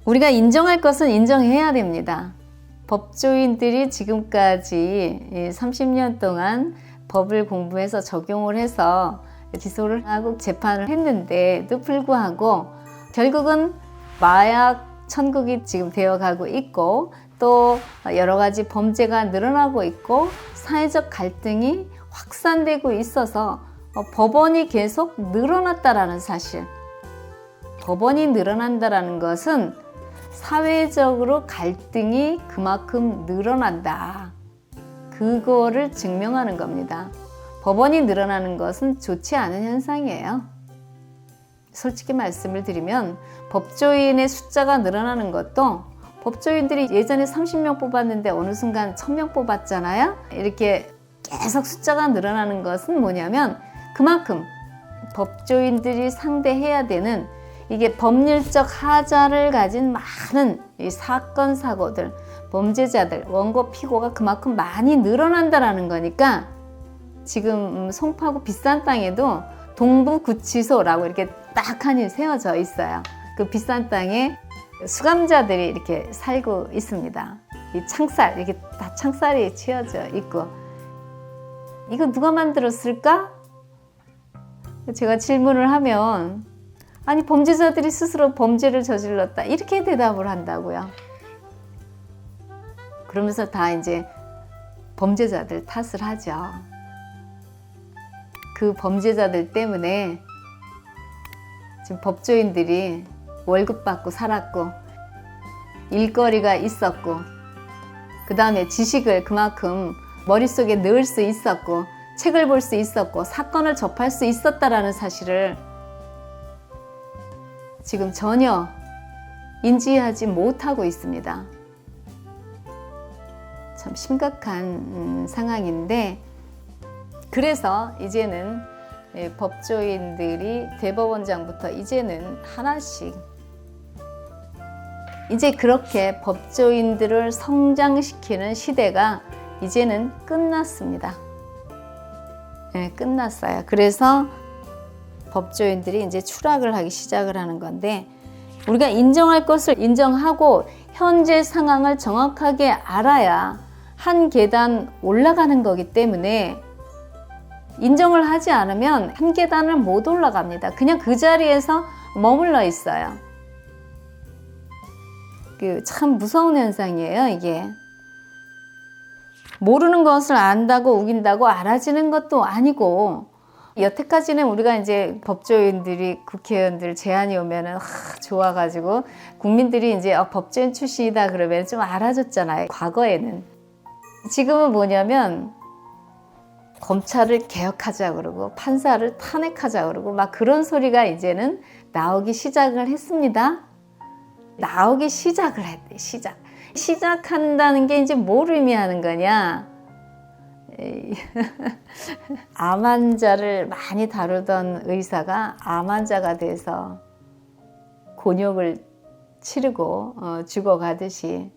우리가 인정할 것은 인정해야 됩니다. 법조인들이 지금까지 30년 동안 법을 공부해서 적용을 해서 기소를 하고 재판을 했는데도 불구하고 결국은 마약 천국이 지금 되어가고 있고 또 여러 가지 범죄가 늘어나고 있고 사회적 갈등이 확산되고 있어서 법원이 계속 늘어났다라는 사실. 법원이 늘어난다라는 것은 사회적으로 갈등이 그만큼 늘어난다. 그거를 증명하는 겁니다. 법원이 늘어나는 것은 좋지 않은 현상이에요. 솔직히 말씀을 드리면 법조인의 숫자가 늘어나는 것도 법조인들이 예전에 30명 뽑았는데 어느 순간 1000명 뽑았잖아요. 이렇게 계속 숫자가 늘어나는 것은 뭐냐면 그만큼 법조인들이 상대해야 되는 이게 법률적 하자를 가진 많은 이 사건, 사고들, 범죄자들, 원고, 피고가 그만큼 많이 늘어난다라는 거니까 지금 송파구 비싼 땅에도 동부구치소라고 이렇게 딱하니 세워져 있어요. 그 비싼 땅에 수감자들이 이렇게 살고 있습니다. 이 창살, 이렇게 다 창살이 치어져 있고 이거 누가 만들었을까? 제가 질문을 하면 아니 범죄자들이 스스로 범죄를 저질렀다 이렇게 대답을 한다고요. 그러면서 다 이제 범죄자들 탓을 하죠. 그 범죄자들 때문에 지금 법조인들이 월급 받고 살았고 일거리가 있었고 그 다음에 지식을 그만큼 머릿속에 넣을 수 있었고 책을 볼 수 있었고 사건을 접할 수 있었다라는 사실을 지금 전혀 인지하지 못하고 있습니다. 참 심각한 상황인데 그래서 이제는 법조인들이 대법원장부터 이제는 하나씩 이제 그렇게 법조인들을 성장시키는 시대가 이제는 끝났습니다. 네, 끝났어요. 그래서 법조인들이 이제 추락을 하기 시작을 하는 건데 우리가 인정할 것을 인정하고 현재 상황을 정확하게 알아야 한 계단 올라가는 거기 때문에 인정을 하지 않으면 한 계단을 못 올라갑니다. 그냥 그 자리에서 머물러 있어요. 참 무서운 현상이에요, 이게. 모르는 것을 안다고 우긴다고 알아지는 것도 아니고 여태까지는 우리가 이제 법조인들이 국회의원들 제안이 오면은 좋아가지고 국민들이 이제 법조인 출신이다 그러면 좀 알아줬잖아요. 과거에는. 지금은 뭐냐면 검찰을 개혁하자 그러고 판사를 탄핵하자 그러고 막 그런 소리가 이제는 나오기 시작을 했습니다. 나오기 시작을 했대. 시작한다는 게 이제 뭘 의미하는 거냐? 암 환자를 많이 다루던 의사가 암 환자가 돼서 곤욕을 치르고 죽어가듯이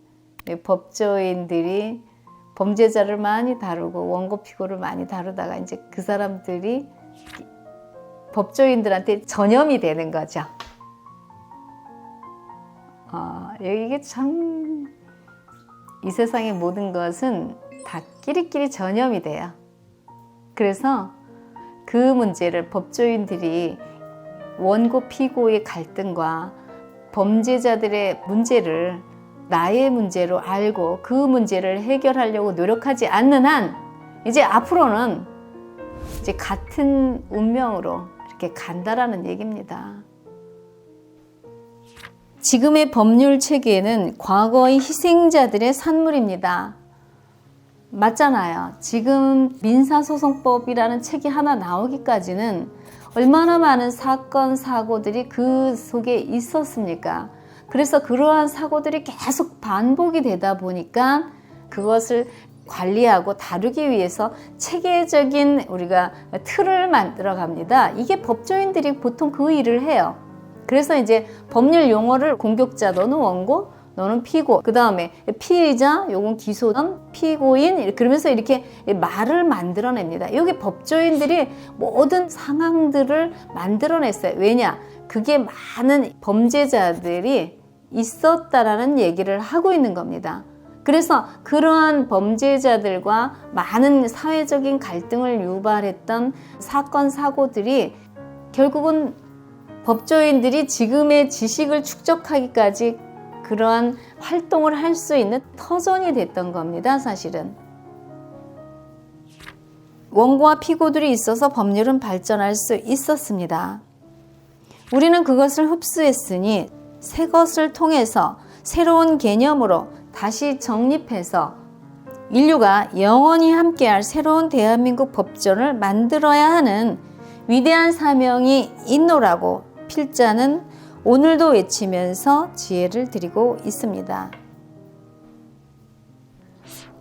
법조인들이 범죄자를 많이 다루고 원고 피고를 많이 다루다가 이제 그 사람들이 법조인들한테 전염이 되는 거죠. 이게 참 이 세상의 모든 것은 다 끼리끼리 전염이 돼요. 그래서 그 문제를 법조인들이 원고 피고의 갈등과 범죄자들의 문제를 나의 문제로 알고 그 문제를 해결하려고 노력하지 않는 한 이제 앞으로는 이제 같은 운명으로 이렇게 간다라는 얘기입니다. 지금의 법률 체계는 과거의 희생자들의 산물입니다. 맞잖아요. 지금 민사소송법이라는 책이 하나 나오기까지는 얼마나 많은 사건, 사고들이 그 속에 있었습니까? 그래서 그러한 사고들이 계속 반복이 되다 보니까 그것을 관리하고 다루기 위해서 체계적인 우리가 틀을 만들어 갑니다. 이게 법조인들이 보통 그 일을 해요. 그래서 이제 법률 용어를 공격자 너는 원고, 너는 피고, 그 다음에 피의자, 요건 기소는 피고인, 그러면서 이렇게 말을 만들어냅니다. 여기 법조인들이 모든 상황들을 만들어냈어요. 왜냐? 그게 많은 범죄자들이 있었다라는 얘기를 하고 있는 겁니다. 그래서 그러한 범죄자들과 많은 사회적인 갈등을 유발했던 사건, 사고들이 결국은 법조인들이 지금의 지식을 축적하기까지 그러한 활동을 할 수 있는 터전이 됐던 겁니다, 사실은. 원고와 피고들이 있어서 법률은 발전할 수 있었습니다. 우리는 그것을 흡수했으니 새 것을 통해서 새로운 개념으로 다시 정립해서 인류가 영원히 함께할 새로운 대한민국 법전을 만들어야 하는 위대한 사명이 있노라고 필자는 오늘도 외치면서 지혜를 드리고 있습니다.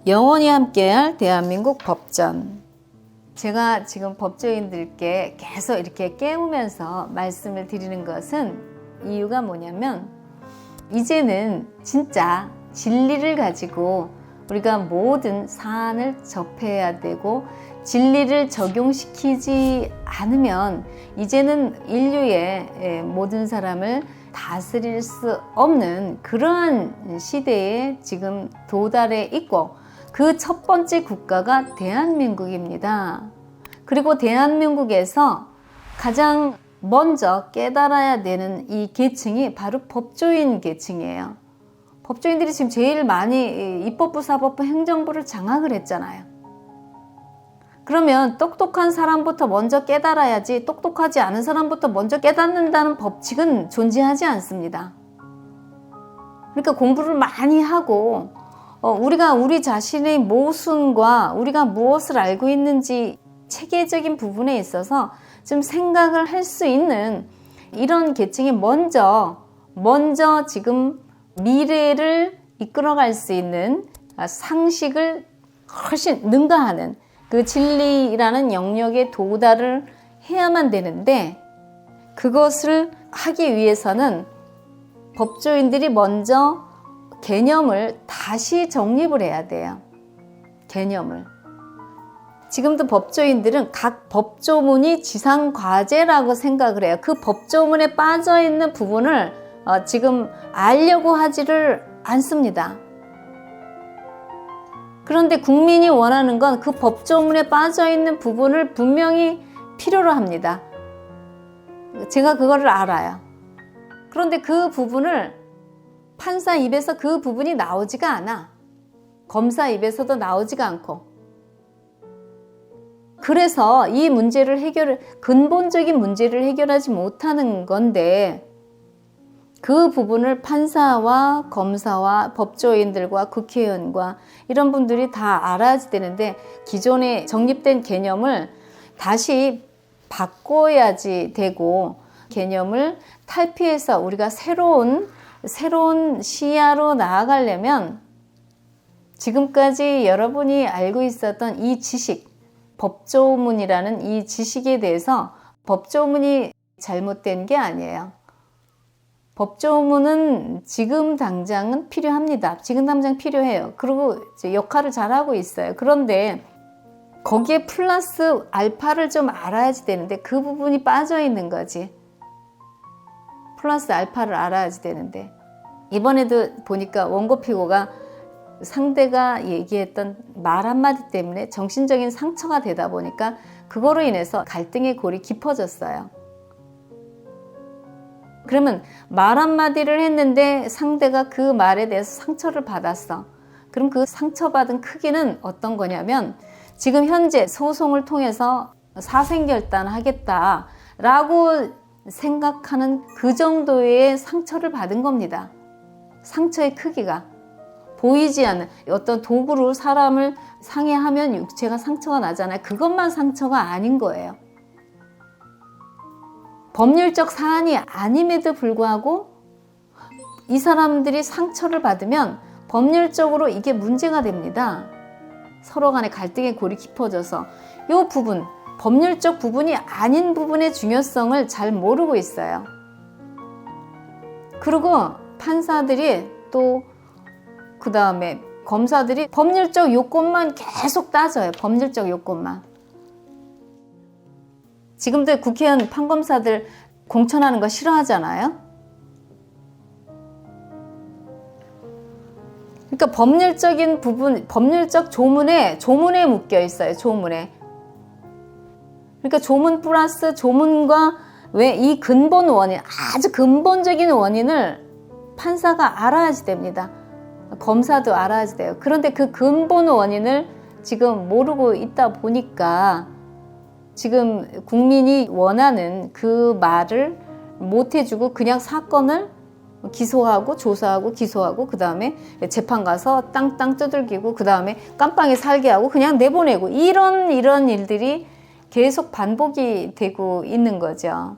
영원히 함께할 대한민국 법전. 제가 지금 법조인들께 계속 이렇게 깨우면서 말씀을 드리는 것은 이유가 뭐냐면 이제는 진짜 진리를 가지고 우리가 모든 사안을 접해야 되고 진리를 적용시키지 않으면 이제는 인류의 모든 사람을 다스릴 수 없는 그러한 시대에 지금 도달해 있고 그 첫 번째 국가가 대한민국입니다. 그리고 대한민국에서 가장 먼저 깨달아야 되는 이 계층이 바로 법조인 계층이에요. 법조인들이 지금 제일 많이 입법부, 사법부, 행정부를 장악을 했잖아요. 그러면 똑똑한 사람부터 먼저 깨달아야지 똑똑하지 않은 사람부터 먼저 깨닫는다는 법칙은 존재하지 않습니다. 그러니까 공부를 많이 하고 우리가 우리 자신의 모순과 우리가 무엇을 알고 있는지 체계적인 부분에 있어서 좀 생각을 할 수 있는 이런 계층이 먼저 지금 미래를 이끌어갈 수 있는 상식을 훨씬 능가하는 그 진리라는 영역에 도달을 해야만 되는데 그것을 하기 위해서는 법조인들이 먼저 개념을 다시 정립을 해야 돼요. 개념을. 지금도 법조인들은 각 법조문이 지상과제라고 생각을 해요. 그 법조문에 빠져있는 부분을 지금 알려고 하지를 않습니다. 그런데 국민이 원하는 건 그 법조문에 빠져있는 부분을 분명히 필요로 합니다. 제가 그거를 알아요. 그런데 그 부분을 판사 입에서 그 부분이 나오지가 않아. 검사 입에서도 나오지가 않고. 그래서 이 문제를 근본적인 문제를 해결하지 못하는 건데 그 부분을 판사와 검사와 법조인들과 국회의원과 이런 분들이 다 알아야 되는데 기존에 정립된 개념을 다시 바꿔야지 되고 개념을 탈피해서 우리가 새로운 시야로 나아가려면 지금까지 여러분이 알고 있었던 이 지식, 법조문이라는 이 지식에 대해서 법조문이 잘못된 게 아니에요. 법조문은 지금 당장은 필요합니다. 지금 당장 필요해요. 그리고 이제 역할을 잘하고 있어요. 그런데 거기에 플러스 알파를 좀 알아야지 되는데 그 부분이 빠져 있는 거지. 플러스 알파를 알아야지 되는데 이번에도 보니까 원고 피고가 상대가 얘기했던 말 한마디 때문에 정신적인 상처가 되다 보니까 그거로 인해서 갈등의 골이 깊어졌어요. 그러면 말 한마디를 했는데 상대가 그 말에 대해서 상처를 받았어. 그럼 그 상처받은 크기는 어떤 거냐면 지금 현재 소송을 통해서 사생결단하겠다라고 생각하는 그 정도의 상처를 받은 겁니다. 상처의 크기가 보이지 않는 어떤 도구로 사람을 상해하면 육체가 상처가 나잖아요. 그것만 상처가 아닌 거예요. 법률적 사안이 아님에도 불구하고 이 사람들이 상처를 받으면 법률적으로 이게 문제가 됩니다. 서로 간의 갈등의 골이 깊어져서 이 부분, 법률적 부분이 아닌 부분의 중요성을 잘 모르고 있어요. 그리고 판사들이 또 그 다음에 검사들이 법률적 요건만 계속 따져요. 법률적 요건만. 지금도 국회의원 판검사들 공천하는 거 싫어하잖아요. 그러니까 법률적인 부분, 법률적 조문에 묶여 있어요. 조문에. 그러니까 조문 플러스 조문과 왜 이 근본 원인, 아주 근본적인 원인을 판사가 알아야지 됩니다. 검사도 알아야지 돼요. 그런데 그 근본 원인을 지금 모르고 있다 보니까 지금 국민이 원하는 그 말을 못 해주고 그냥 사건을 기소하고 조사하고 기소하고 그 다음에 재판 가서 땅땅 두들기고 그 다음에 깜빵에 살게 하고 그냥 내보내고 이런 일들이 계속 반복이 되고 있는 거죠.